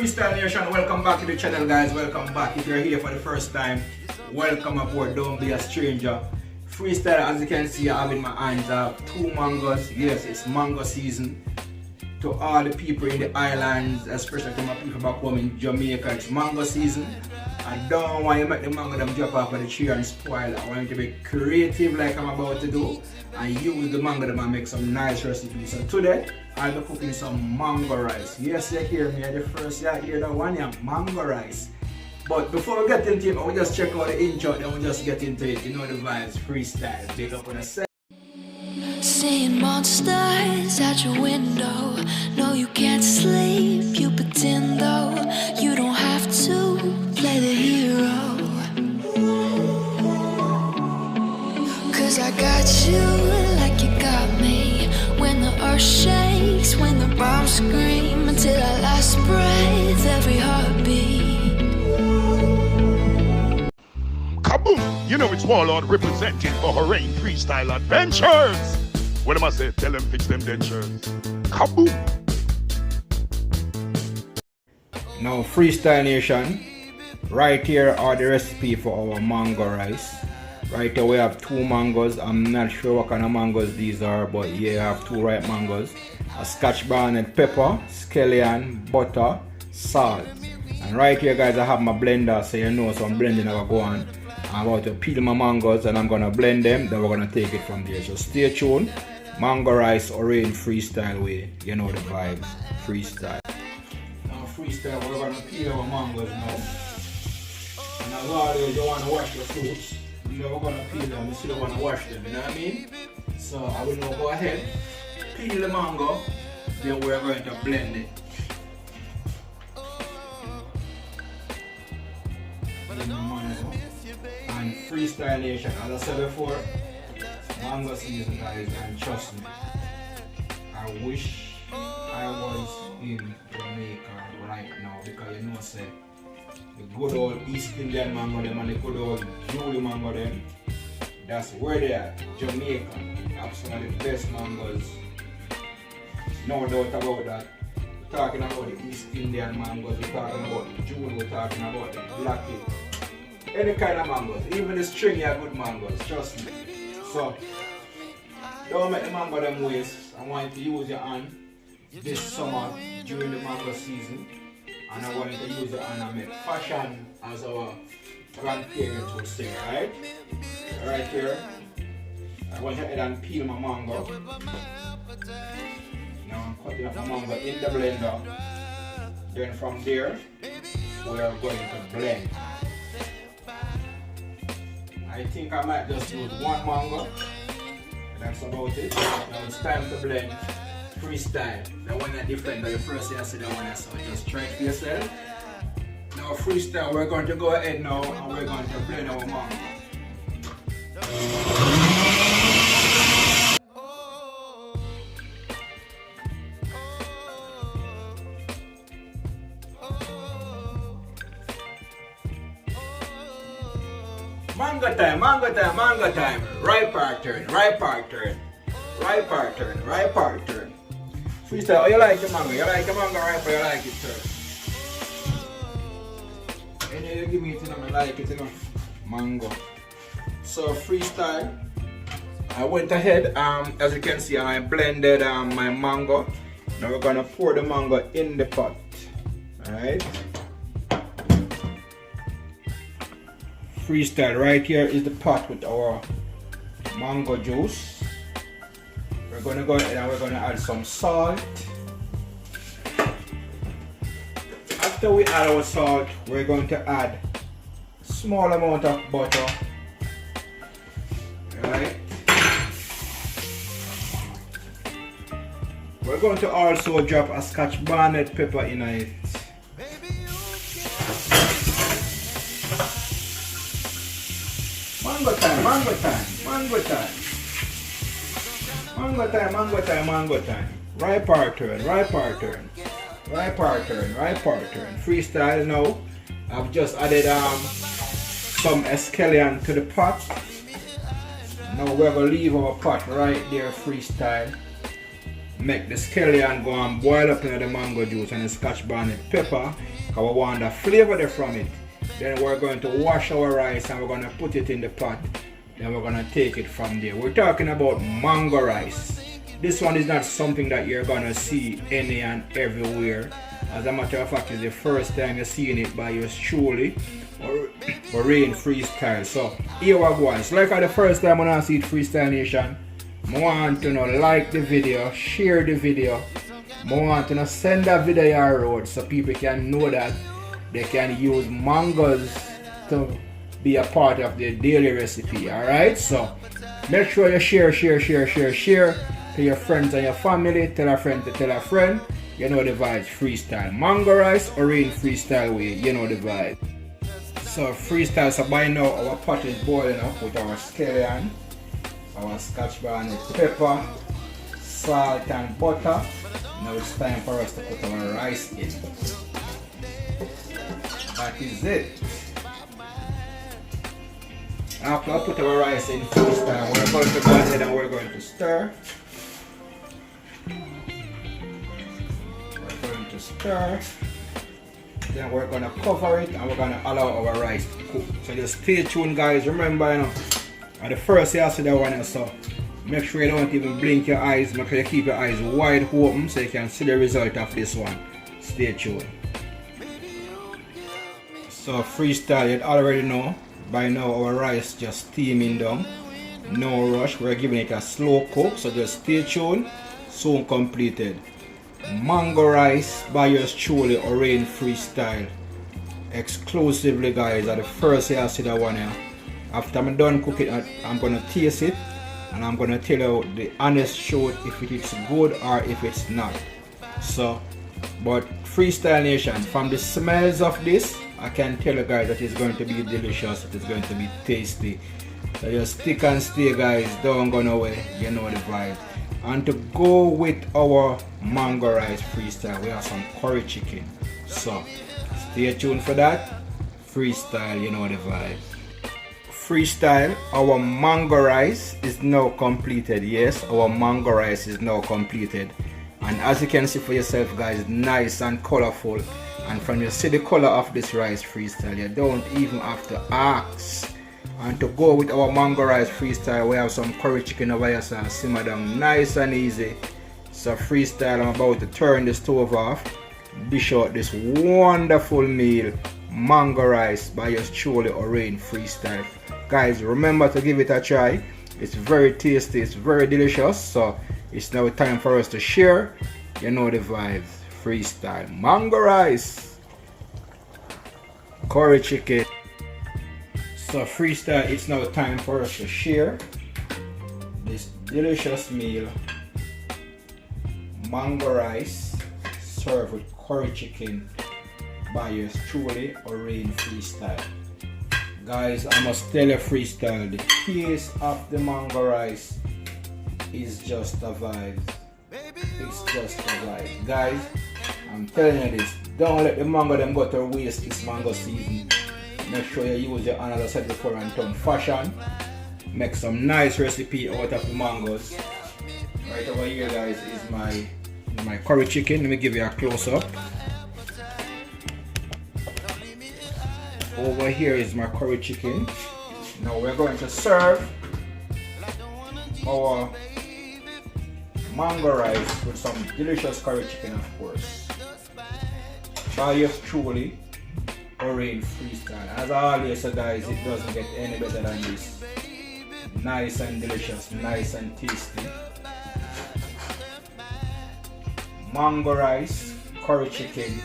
Freestyle Nation, welcome back to the channel, guys. Welcome back. If you're here for the first time, welcome aboard. Don't be a stranger. Freestyle, as you can see, I have in my hands, I have 2 mangoes. Yes, it's mango season. To all the people in the islands, especially to my people back home in Jamaica, it's mango season. I don't want you to make the mango them drop off of the tree and spoil. I want you to be creative like I'm about to do and use the mango them and make some nice recipes. So today, I'll be cooking some mango rice. Yes, you hear me, the first you hear that one, yeah, mango rice. But before we get into it, I'll just check out the intro, then we'll just get into it. You know the vibes, freestyle, big up on the set. Seeing monsters out your window. No, you can't sleep, you pretend though. You don't have to play the hero. Cause I got you like you got me. When the earth shakes, when the bombs scream, until our last breath, every heartbeat. Kaboom! You know it's Warlord representing for Oraine Freestyle Adventures! What am I say? Tell them fix them dentures. Kaboom! Now Freestyle Nation, right here are the recipe for our mango rice. Right here we have 2 mangoes. I'm not sure what kind of mangoes these are, but yeah, I have 2 ripe mangoes. A scotch bonnet pepper, scallion, butter, salt. And right here, guys, I have my blender, so you know some blending I go on. I'm about to peel my mangoes and I'm gonna blend them, then we're gonna take it from there. So stay tuned. Mango rice, Oraine Freestyle way. You know the vibes. Freestyle. Now freestyle, we're gonna peel our mangoes now. And as always, you wanna wash your fruits. You know we're gonna peel them, you still wanna wash them, you know what I mean? So I will now go ahead, peel the mango, then we're going to blend it. Blend the mango. And Freestyle Nation, as I said before, mango season, guys, and trust me, I wish I was in Jamaica right now, because you know, say, the good old East Indian mango them and the good old Julie mango them, that's where they are, Jamaica. Have some of the best mangoes, no doubt about that. We're talking about the East Indian mangoes, we're talking about the Julie, we're talking about the Blackie. Any kind of mangoes, even the stringy are good mangoes, trust me. So, don't make the mango them waste. I want you to use your hand this summer during the mango season. And I want you to use your hand and make fashion as our grandparents would say, right? Right here. I want you to head and peel my mango. Now I'm cutting up my mango in the blender. Then from there, we are going to blend. I think I might just use 1 mango. That's about it. Now it's time to blend freestyle. That one is different than the first thing I said, that one I saw. Just try it for yourself. Now freestyle, we're going to go ahead now and we're going to blend our mango. Mango time, mango time, mango time. Right part turn, right part turn. Right part turn, right part turn. Freestyle, oh, you like the mango? You like the mango right, or you like it, sir? And you give me it, you know, I like it, you know. Mango. So freestyle, I went ahead, as you can see, I blended my mango. Now we're gonna pour the mango in the pot. Alright. Freestyle, right here is the pot with our mango juice. We're gonna go ahead and we're gonna add some salt. After we add our salt, we're going to add a small amount of butter. Right. We're going to also drop a scotch bonnet pepper in it. Mango time, mango time, mango time. Mango time, mango time, mango time. Right part turn, right part turn. Right part turn, right part turn. Freestyle now. I've just added some scallion to the pot. Now we're going to leave our pot right there, freestyle. make the scallion go and boil up in the mango juice and the scotch bonnet pepper, because we want the flavor there from it. Then we're going to wash our rice and we're going to put it in the pot. Then we're going to take it from there. We're talking about mango rice. This one is not something that you're going to see any and everywhere. As a matter of fact, it's the first time you're seeing it by yours truly, Oraine Freestyle. So here we go. It's like the first time when I see it, Freestyle Nation. I want to like the video, share the video. I want to send that video out so people can know that they can use mangoes to be a part of their daily recipe. Alright, so make sure you share to your friends and your family. Tell a friend to tell a friend. You know the vibes. Freestyle mango rice, Oraine Freestyle way. You know the vibe. So freestyle. So by now our pot is boiling up with our scallion, our scotch bonnet pepper, salt and butter. Now it's time for us to put our rice in. That is it. After I put our rice in freestyle, we're going to go ahead and we're going to stir. Then we're gonna cover it and we're gonna allow our rice to cook. So just stay tuned, guys. Remember, at the first you see that one, so make sure you don't even blink your eyes. Make sure you keep your eyes wide open so you can see the result of this one. Stay tuned. So freestyle, you already know by now our rice just steaming down. No rush. We're giving it a slow cook. So just stay tuned. Soon completed. Mango rice by yours truly, Oraine Freestyle. Exclusively, guys, at the first I see that one here. After I'm done cooking, I'm gonna taste it and I'm gonna tell you the honest truth if it is good or if it's not. So, but Freestyle Nation, from the smells of this, I can tell you guys that it's going to be delicious, it is going to be tasty. So just stick and stay, guys, don't go nowhere, you know the vibe. And to go with our mango rice freestyle, we have some curry chicken. So stay tuned for that. Freestyle, you know the vibe. Freestyle, our mango rice is now completed. Yes, our mango rice is now completed. And as you can see for yourself, guys, nice and colorful. And from you see the color of this rice freestyle, you don't even have to ask. And to go with our mango rice freestyle, we have some curry chicken over here, so simmer down nice and easy. So freestyle, I'm about to turn the stove off, dish out this wonderful meal, mango rice by yours truly, Oraine Freestyle. Guys, remember to give it a try. It's very tasty, it's very delicious. So it's now time for us to share. You know the vibes. Freestyle mango rice, curry chicken. So freestyle, it's now time for us to share this delicious meal, mango rice served with curry chicken by yours truly, Oraine Freestyle. Guys, I must tell you, freestyle, the taste of the mango rice is just a vibe. It's just a vibe. Guys, I'm telling you this, don't let the mango them go to waste this mango season. Make sure you use your hand, as I said before, and turn fashion. Make some nice recipe out of the mangoes. Right over here, guys, is my curry chicken. Let me give you a close up. Over here is my curry chicken. Now we're going to serve our mango rice with some delicious curry chicken, of course. By yours truly, Oraine Freestyle. As I always say, guys, it doesn't get any better than this. Nice and delicious, nice and tasty. Mango rice, curry chicken,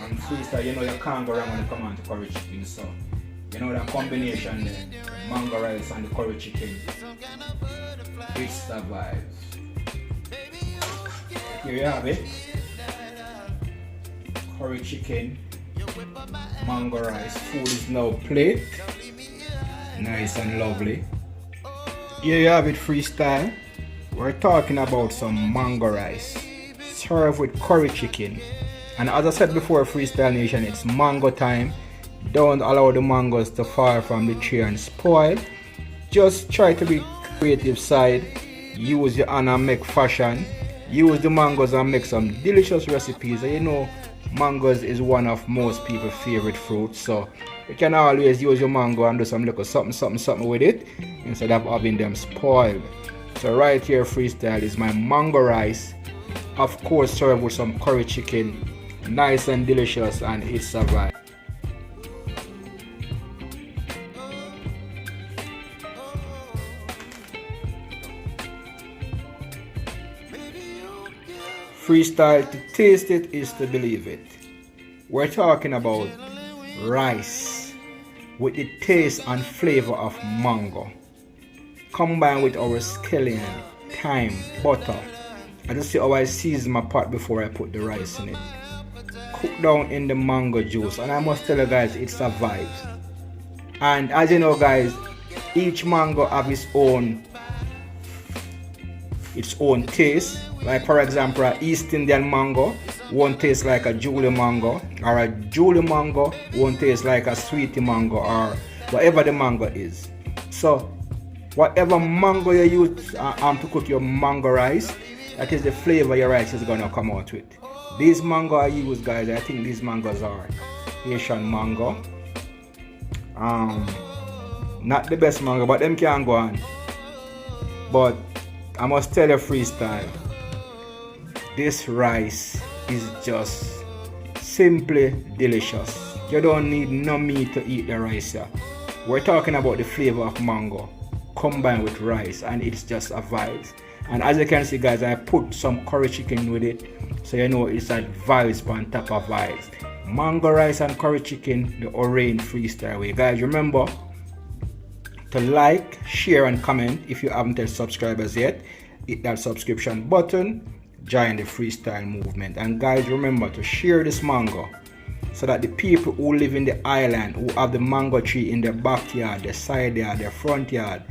and freestyle. You know you can't go wrong when you come on to curry chicken. So you know that combination there, mango rice and the curry chicken, it's the vibes. Here you have it. Curry chicken, mango rice. Food is now plate. Nice and lovely. Here you have it, freestyle. We're talking about some mango rice served with curry chicken. And as I said before, Freestyle Nation, it's mango time. Don't allow the mangoes to fall from the tree and spoil. Just try to be creative side. Use your hand and make fashion. use the mangoes and make some delicious recipes. And you know, mangoes is one of most people's favorite fruits, so you can always use your mango and do some little something with it instead of having them spoiled. So right here, freestyle is my mango rice, of course served with some curry chicken, nice and delicious, and it's a vibe. Freestyle, to taste it is to believe it. We're talking about rice with the taste and flavor of mango, combined with our scallion, thyme, butter. I just see how I season my pot before I put the rice in it. Cook down in the mango juice, and I must tell you guys, it's a vibe. And as you know guys, each mango have its own taste. Like for example, an East Indian mango won't taste like a Julie mango, or a Julie mango won't taste like a Sweetie mango, or whatever the mango is. So whatever mango you use to cook your mango rice, that is the flavor your rice is gonna come out with. These mango I use, guys, I think these mangoes are Asian mango. Not the best mango, but them can go on. But I must tell you, freestyle, this rice is just simply delicious. You don't need no meat to eat the rice here. We're talking about the flavor of mango combined with rice, and it's just a vibe. And as you can see guys, I put some curry chicken with it, so you know it's a vibes on top of vibes. Mango rice and curry chicken, the Oraine freestyle way. Guys, remember to like, share and comment. If you haven't yet subscribed as yet, hit that subscription button, join the freestyle movement. And guys, remember to share this mango so that the people who live in the island, who have the mango tree in their backyard, their side yard, their front yard,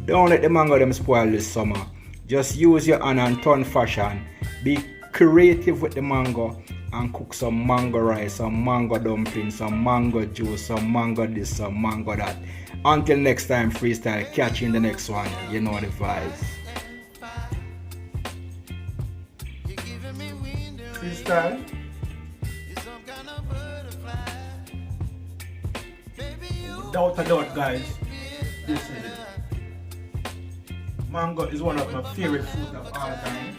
don't let the mango them spoil this summer. Just use your hand and turn fashion. Be creative with the mango and cook some mango rice, some mango dumplings, some mango juice, some mango this, some mango that. Until next time, freestyle, catch you in the next one. You know the vibes. Freestyle. Without a doubt, guys, this is it. Mango is one of my favorite fruits of all time.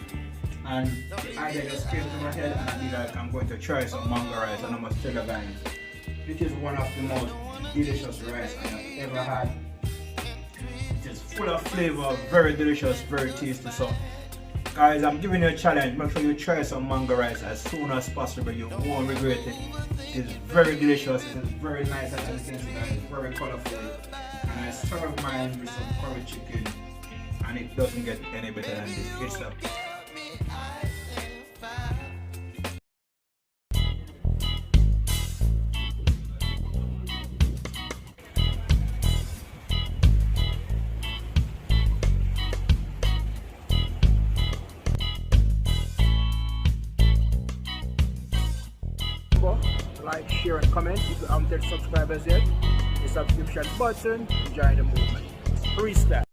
And the idea just came to my head, and I be like, I'm going to try some mango rice, and I must tell you guys, it is one of the most delicious rice I have ever had. It is full of flavor, very delicious, very tasty. So guys, I'm giving you a challenge. Make sure you try some mango rice as soon as possible. You won't regret it. It is very delicious. It is very nice, as you can see guys. It's very colorful. And I serve mine with some curry chicken, and it doesn't get any better than this. It's a like, share and comment. If you haven't subscribed as yet, the subscription button, join the movement. Freestyle.